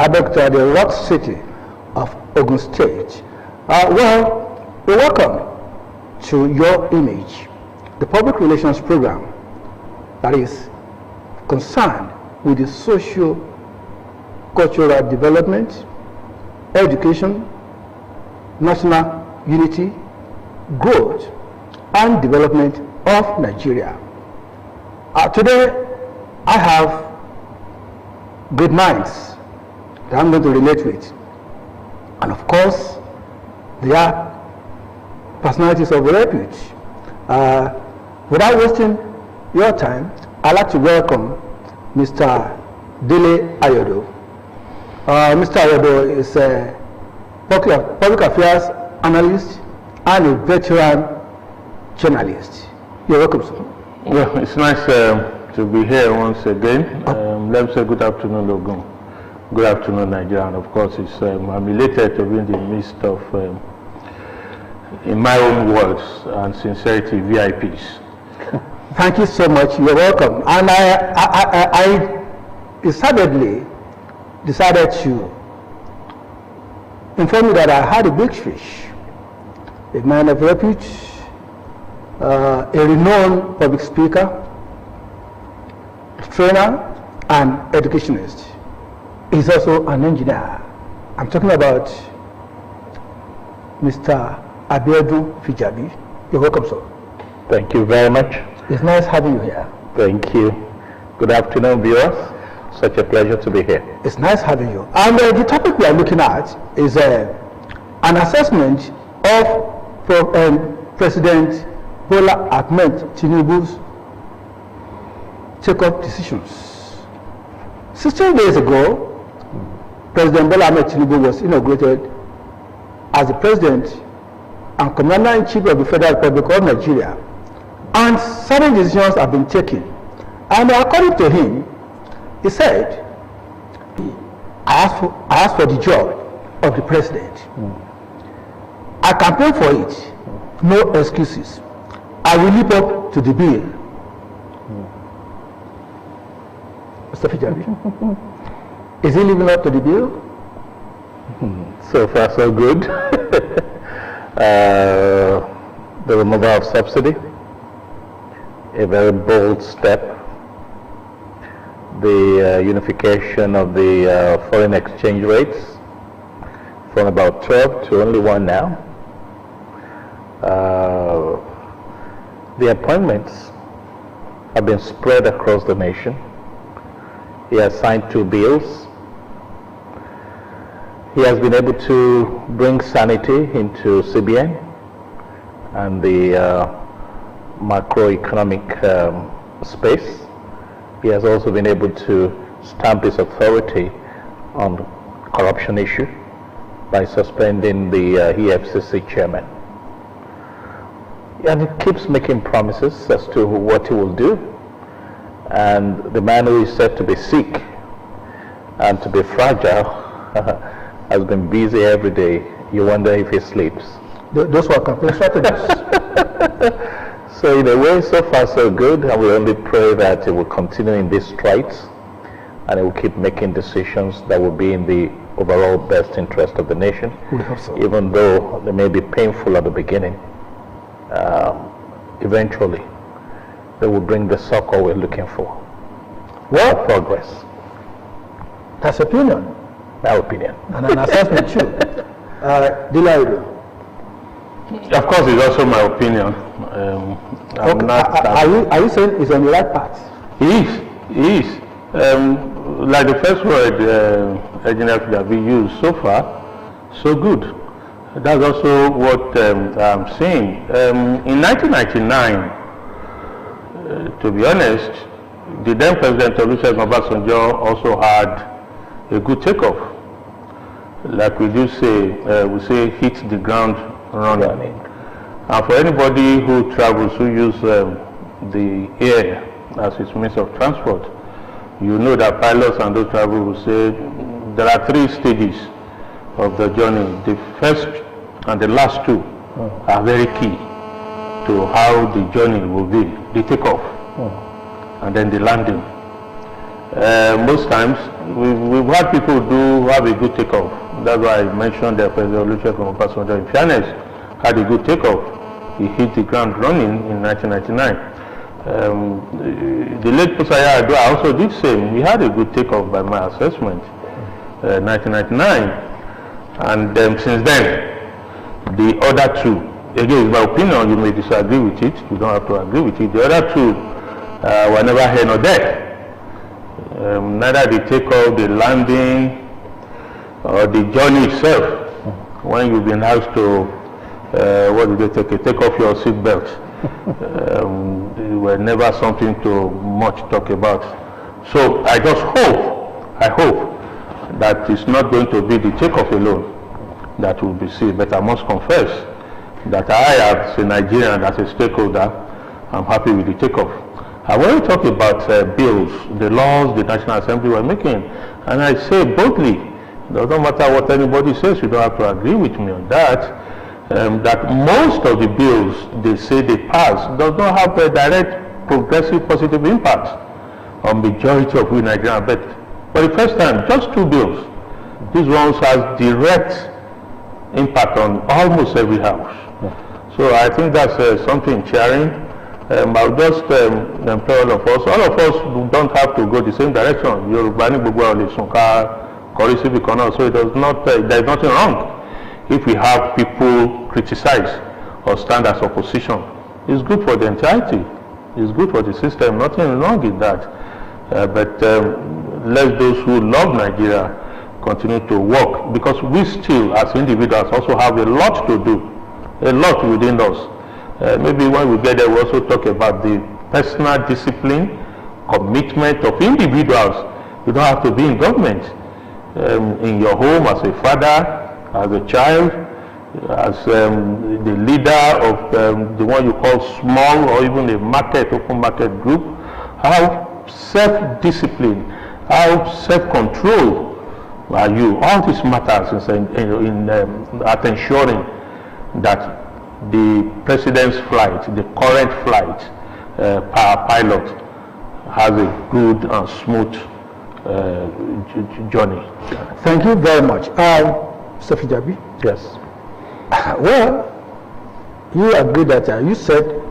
Abiodun, the rock city of Ogun State. Well, we welcome to Your Image, the public relations program that is concerned with the socio-cultural development, education, national unity, growth, and development of Nigeria. Today, I have great minds that I'm going to relate with. And of course, they are personalities of repute. Without wasting your time, I'd like to welcome Mr. Dele Ayodo. Mr. Ayodo is a public affairs analyst and a veteran journalist. You're welcome, sir. Well, it's nice to be here once again. Let me say good afternoon, Logun. Good afternoon, Nigeria. And of course, I'm elated to be in the midst of, in my own words and sincerity, VIPs. Thank you so much. You're welcome. And I decided to inform you that I had a big fish, a man of repute, a renowned public speaker, trainer, and educationist. He's also an engineer. I'm talking about Mr. Abiodun Fijabi. You're welcome, sir. Thank you very much. It's nice having you here. Thank you. Good afternoon, viewers. Such a pleasure to be here. It's nice having you. And the topic we are looking at is an assessment of President Bola Tinubu'S take-off decisions. 16 days ago, President Bola Tinubu was inaugurated as the President and Commander-in-Chief of the Federal Republic of Nigeria, and certain decisions have been taken. And according to him, he said, I asked for the job of the President. I campaigned for it. No excuses. I will live up to the bill. Mr. Fijabi, is he living up to the bill? So far, so good. The removal of subsidy, a very bold step. The unification of the foreign exchange rates from about 12 to only 1 now. The appointments have been spread across the nation. He has signed 2 bills. He has been able to bring sanity into CBN and the macroeconomic space. He has also been able to stamp his authority on corruption issue by suspending the EFCC chairman. And he keeps making promises as to what he will do. And the man who is said to be sick and to be fragile has been busy every day. You wonder if he sleeps. Those were campaign strategies. So in a way, so far so good, and we only pray that it will continue in these strides and it will keep making decisions that will be in the overall best interest of the nation. We hope so. Even though they may be painful at the beginning, eventually they will bring the succor we're looking for. Well, progress. That's opinion. My opinion. And an assessment too. Dele. Of course, it's also my opinion. Okay. Are you saying he's on the right path? He is. Like the first word engineer that we used, so far, so good. That's also what I'm saying. In 1999, to be honest, the then President Olusegun Obasanjo also had a good takeoff. Like we do say, we say hit the ground running. And for anybody who travels, who use the air as its means of transport, you know that pilots and those travelers will say there are 3 stages of the journey. The first and the last 2 are very key to how the journey will be. The takeoff and then the landing. Most times we've had people have a good takeoff. That's why I mentioned that President Olusegun Obasanjo, in fairness, had a good takeoff. He hit the ground running in 1999. The late Ayodo also did same. He had a good takeoff by my assessment, 1999. And since then, the other two, again, in my opinion, you may disagree with it. You don't have to agree with it. The other two were never here nor there. Neither the takeoff, the landing, or the journey itself. When you've been asked to, take off your seatbelt, they were never something to much talk about. So I hope that it's not going to be the takeoff alone that will be seen. But I must confess that I, as a Nigerian, as a stakeholder, I'm happy with the takeoff. I want to talk about bills, the laws the National Assembly were making, and I say boldly, it doesn't matter what anybody says, you don't have to agree with me on that, that most of the bills they say they pass does not have a direct progressive positive impact on majority of we Nigerians. But for the first time, just two bills, these ones has direct impact on almost every house. So I think that's something cheering. I'll just implore all of us don't have to go the same direction. So it does not, there's nothing wrong if we have people criticize or stand as opposition. It's good for the entirety. It's good for the system. Nothing wrong with that. But let those who love Nigeria continue to work, because we still, as individuals, also have a lot to do, a lot within us. Maybe when we get there, we also talk about the personal discipline, commitment of individuals. You don't have to be in government. In your home, as a father, as a child, as the leader of the one you call small or even a open market group, how self-discipline, how self-control are you? All this matters at ensuring that the president's flight, the current flight, pilot, has a good and smooth journey. Thank you very much. Mr. Fijabi? Yes. Well, you agree that you said,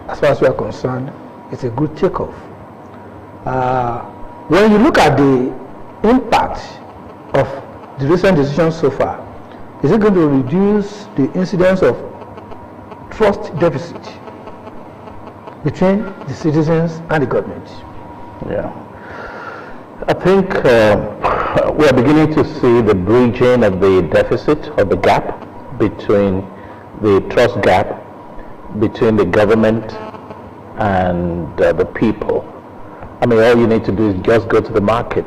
as far as we are concerned, it's a good takeoff. When you look at the impact of the recent decisions so far, is it going to reduce the incidence of trust deficit between the citizens and the government? Yeah. I think we are beginning to see the bridging of the deficit, or the gap between the trust gap between the government and the people. I mean, all you need to do is just go to the market.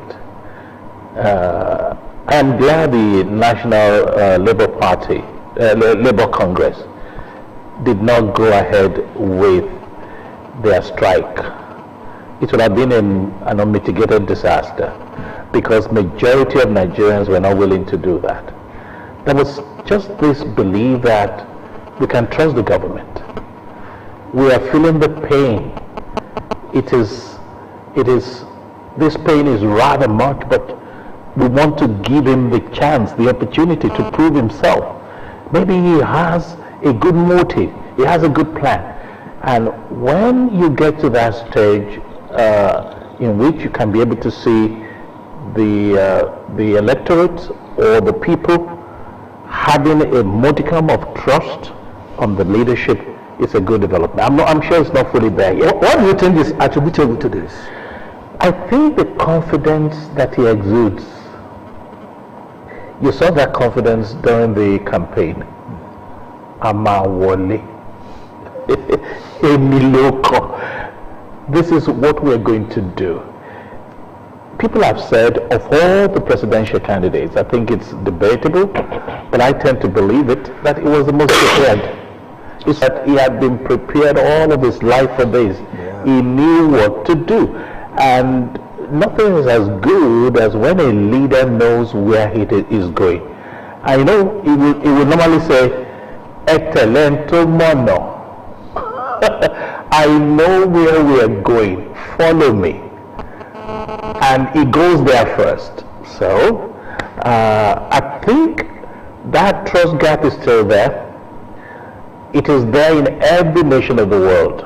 I'm glad the National Labour Party, Labour Congress, did not go ahead with their strike. It would have been an unmitigated disaster, because majority of Nigerians were not willing to do that. There was just this belief that we can trust the government. We are feeling the pain. This pain is rather much, but we want to give him the chance, the opportunity to prove himself. Maybe he has a good motive, he has a good plan. And when you get to that stage in which you can be able to see the electorate or the people having a modicum of trust on the leadership, it's a good development. I'm sure it's not fully there yet. What do you think is attributable to this? I think the confidence that he exudes. You saw that confidence during the campaign. Amawole. Emiloko. This is what we're going to do. People have said of all the presidential candidates, I think it's debatable, but I tend to believe it, that he was the most prepared. It's that he had been prepared all of his life for this. Yeah. He knew what to do. And nothing is as good as when a leader knows where he is going. I know he will normally say, "Excelento mono." I know where we are going. Follow me. and he goes there first. So I think that trust gap is still there. It is there in every nation of the world.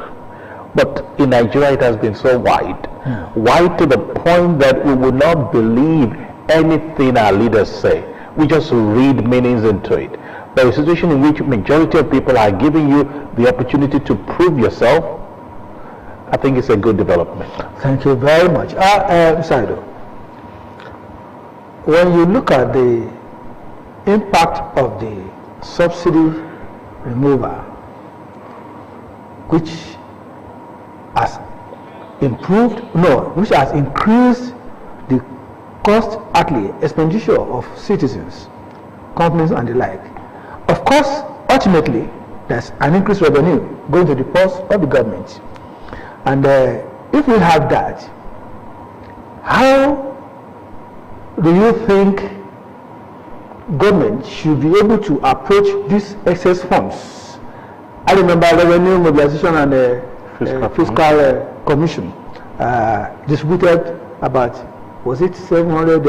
But in Nigeria it has been so wide. Wide to the point that we would not believe anything our leaders say. We just read meanings into it. But a situation in which majority of people are giving you the opportunity to prove yourself, I think it's a good development. Thank you very much. Ayodo, when you look at the impact of the subsidy removal, which has which has increased the cost outlay expenditure of citizens, companies and the like. Of course, ultimately, there's an increased revenue going to the purse of the government. And if we have that, how do you think government should be able to approach these excess funds? I remember Revenue Mobilization and Fiscal Commission distributed about, was it 700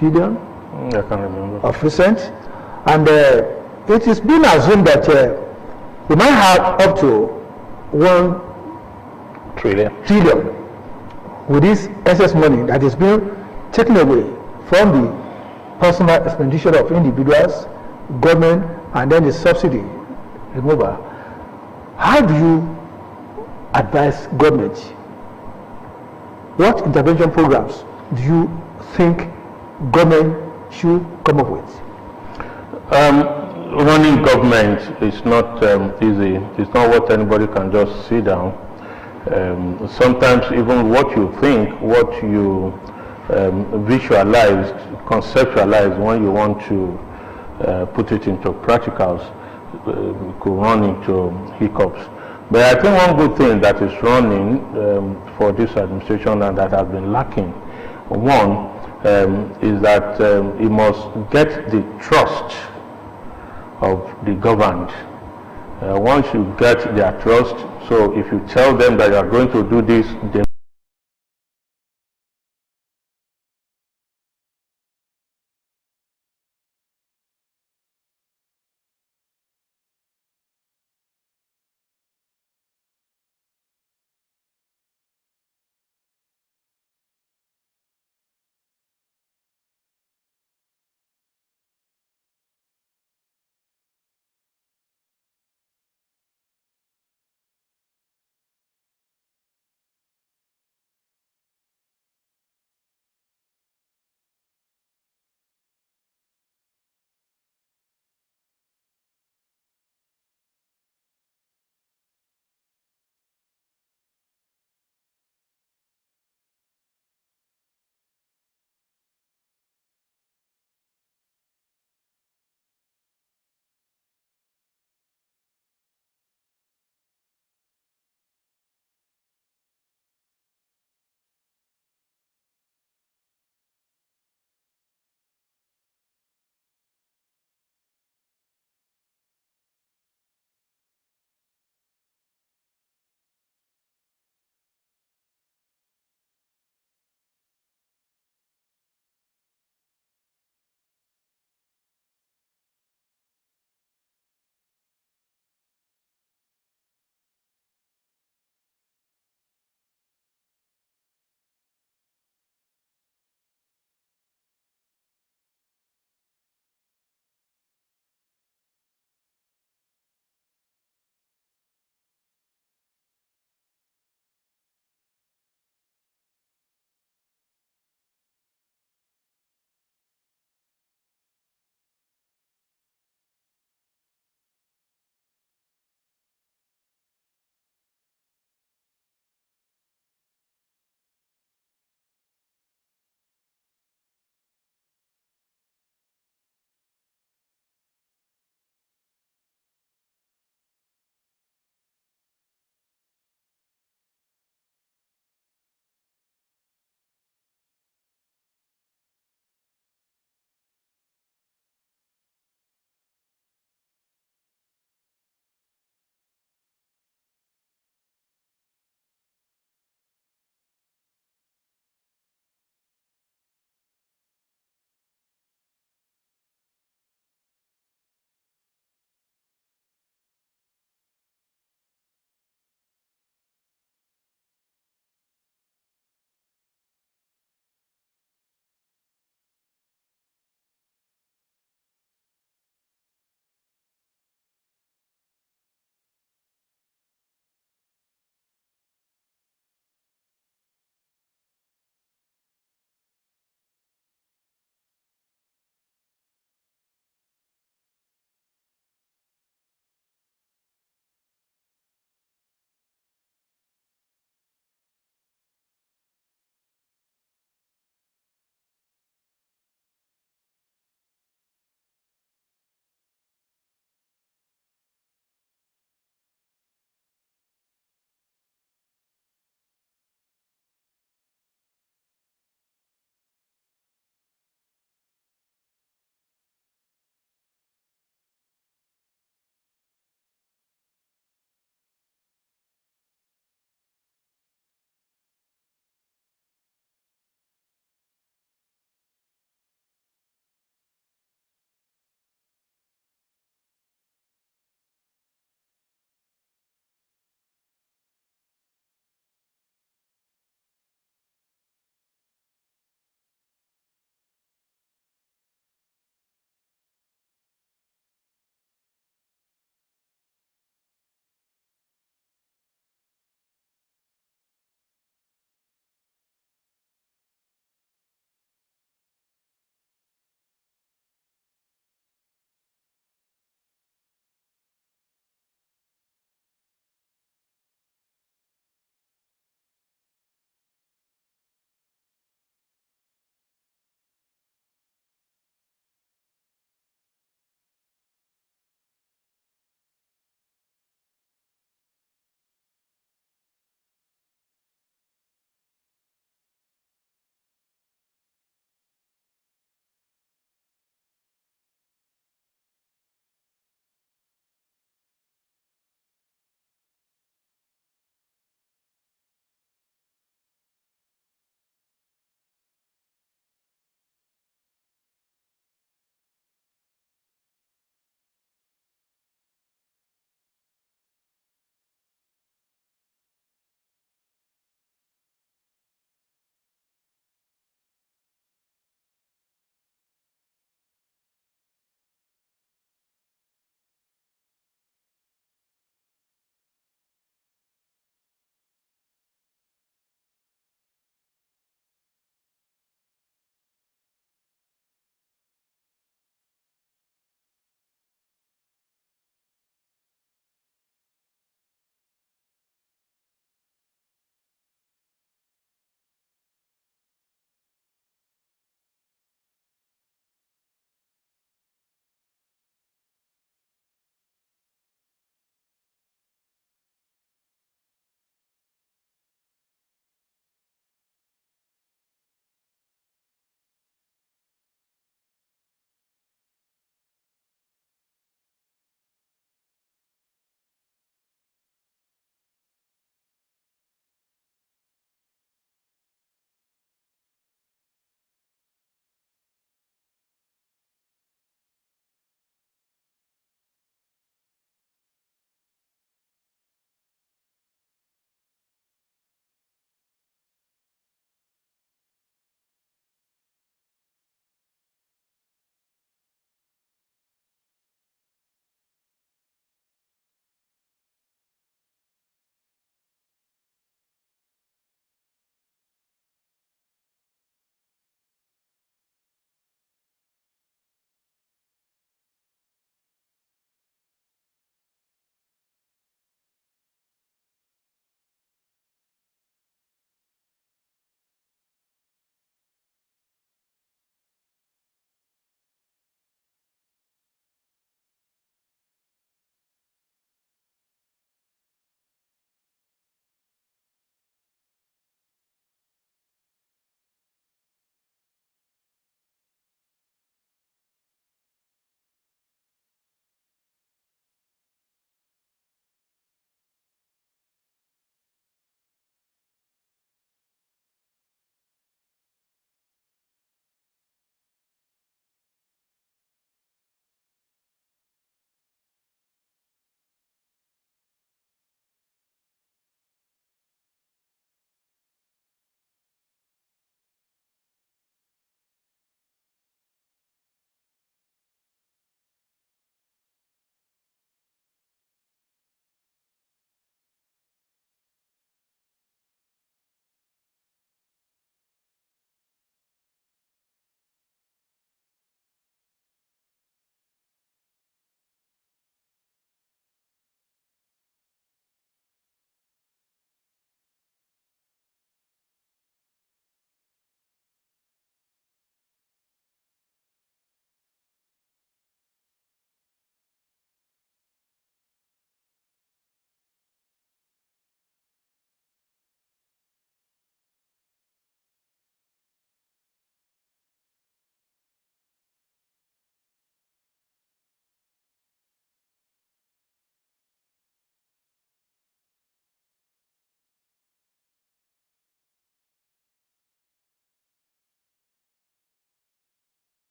billion? I can't remember. Of recent. And it is being assumed that we might have up to 1 trillion with this excess money that is being taken away from the personal expenditure of individuals, government, and then the subsidy removal. How do you advise government? What intervention programs do you think government should come up with? Running government is not easy. It's not what anybody can just sit down. Sometimes even what you think, what you visualize, conceptualize when you want to put it into practicals, could run into hiccups. But I think one good thing that is running for this administration and that has been lacking, one, is that it must get the trust of the governed. Once you get their trust, so if you tell them that you are going to do this, they